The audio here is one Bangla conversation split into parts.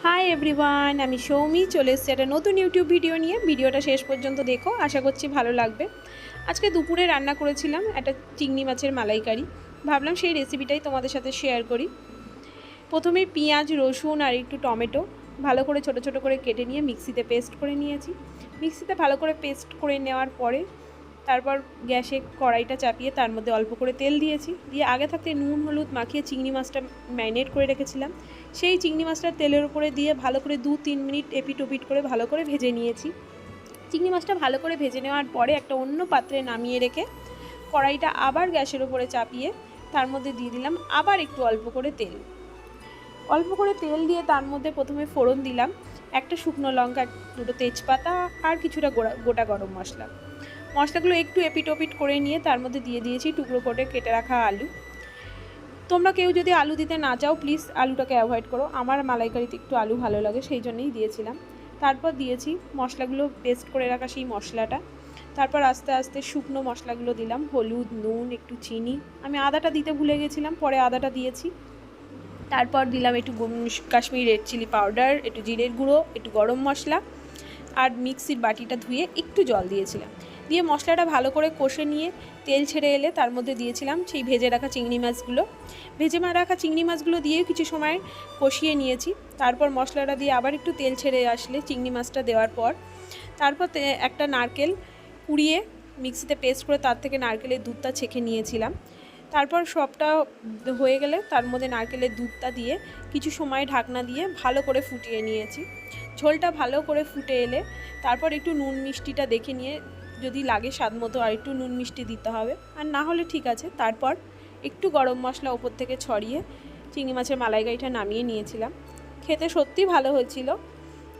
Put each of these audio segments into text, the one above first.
হাই এভরিওয়ান, আমি সৌমি চলে এসেছি একটা নতুন ইউটিউব ভিডিও নিয়ে। ভিডিওটা শেষ পর্যন্ত দেখো, আশা করছি ভালো লাগবে। আজকে দুপুরে রান্না করেছিলাম একটা চিংড়ি মাছের মালাইকারি। ভাবলাম সেই রেসিপিটাই তোমাদের সাথে শেয়ার করি। প্রথমে পেঁয়াজ, রসুন আর একটু টমেটো ভালো করে ছোট ছোট করে কেটে নিয়ে মিক্সিতে পেস্ট করে নিয়েছি। মিক্সিতে ভালো করে পেস্ট করে নেওয়ার পরে তারপর গ্যাসে কড়াইটা চাপিয়ে তার মধ্যে অল্প করে তেল দিয়েছি। দিয়ে আগে থাকতে নুন হলুদ মাখিয়ে চিংড়ি মাছটা ম্যারিনেট করে রেখেছিলাম, সেই চিংড়ি মাছটা তেলের উপরে দিয়ে ভালো করে 2-3 মিনিট এপিট ওপিট করে ভালো করে ভেজে নিয়েছি। চিংড়ি মাছটা ভালো করে ভেজে নেওয়ার পরে একটা অন্য পাত্রে নামিয়ে রেখে কড়াইটা আবার গ্যাসের উপরে চাপিয়ে তার মধ্যে দিয়ে দিলাম আবার একটু অল্প করে তেল। অল্প করে তেল দিয়ে তার মধ্যে প্রথমে ফোড়ন দিলাম একটা শুকনো লঙ্কা, দুটো তেজপাতা আর কিছুটা গোটা গরম মশলা। মশলাগুলো একটু এপিট ওপিট করে নিয়ে তার মধ্যে দিয়ে দিয়েছি টুকরো করে কেটে রাখা আলু। তোমরা কেউ যদি আলু দিতে না চাও প্লিজ আলুটাকে অ্যাভয়েড করো, আমার মালাইকারিতে একটু আলু ভালো লাগে সেই জন্যই দিয়েছিলাম। তারপর দিয়েছি মশলাগুলো পেস্ট করে রাখা সেই মশলাটা। তারপর আস্তে আস্তে শুকনো মশলাগুলো দিলাম, হলুদ, নুন, একটু চিনি। আমি আদাটা দিতে ভুলে গেছিলাম, পরে আদাটা দিয়েছি। তারপর দিলাম একটু কাশ্মীরি রেড চিলি পাউডার, একটু জিরের গুঁড়ো, একটু গরম মশলা আর মিক্সির বাটিটা ধুয়ে একটু জল দিয়েছিলাম। দিয়ে মশলাটা ভালো করে কষে নিয়ে তেল ছেড়ে এলে তার মধ্যে দিয়েছিলাম সেই ভেজে রাখা চিংড়ি মাছগুলো। ভেজে রাখা চিংড়ি মাছগুলো দিয়ে কিছু সময় কষিয়ে নিয়েছি। তারপর মশলাটা দিয়ে আবার একটু তেল ছেড়ে আসলে চিংড়ি মাছটা দেওয়ার পর তারপর একটা নারকেল কুড়িয়ে মিক্সিতে পেস্ট করে তার থেকে নারকেলের দুধটা ছেঁকে নিয়েছিলাম। তারপর সবটা হয়ে গেলে তার মধ্যে নারকেলের দুধটা দিয়ে কিছু সময় ঢাকনা দিয়ে ভালো করে ফুটিয়ে নিয়েছি। ঝোলটা ভালো করে ফুটে এলে তারপর একটু নুন মিষ্টিটা দেখে নিয়ে যদি লাগে স্বাদ মতো আর একটু নুন মিষ্টি দিতে হবে, আর না হলে ঠিক আছে। তারপর একটু গরম মশলা ওপর থেকে ছড়িয়ে চিংড়ি মাছের মালাইকারিটা নামিয়ে নিয়েছিলাম। খেতে সত্যি ভালো হয়েছিল।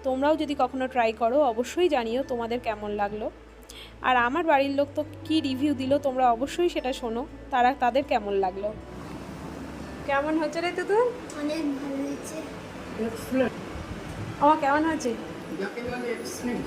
তোমরাও যদি কখনো ট্রাই করো অবশ্যই জানিও তোমাদের কেমন লাগলো। আর আমার বাড়ির লোক তো কী রিভিউ দিল তোমরা অবশ্যই সেটা শোনো, তাদের কেমন লাগলো। কেমন হচ্ছে রে তুই? অনেক ভালো হয়েছে। আমার কেমন হয়েছে? একেবারে এক্সিলেন্ট।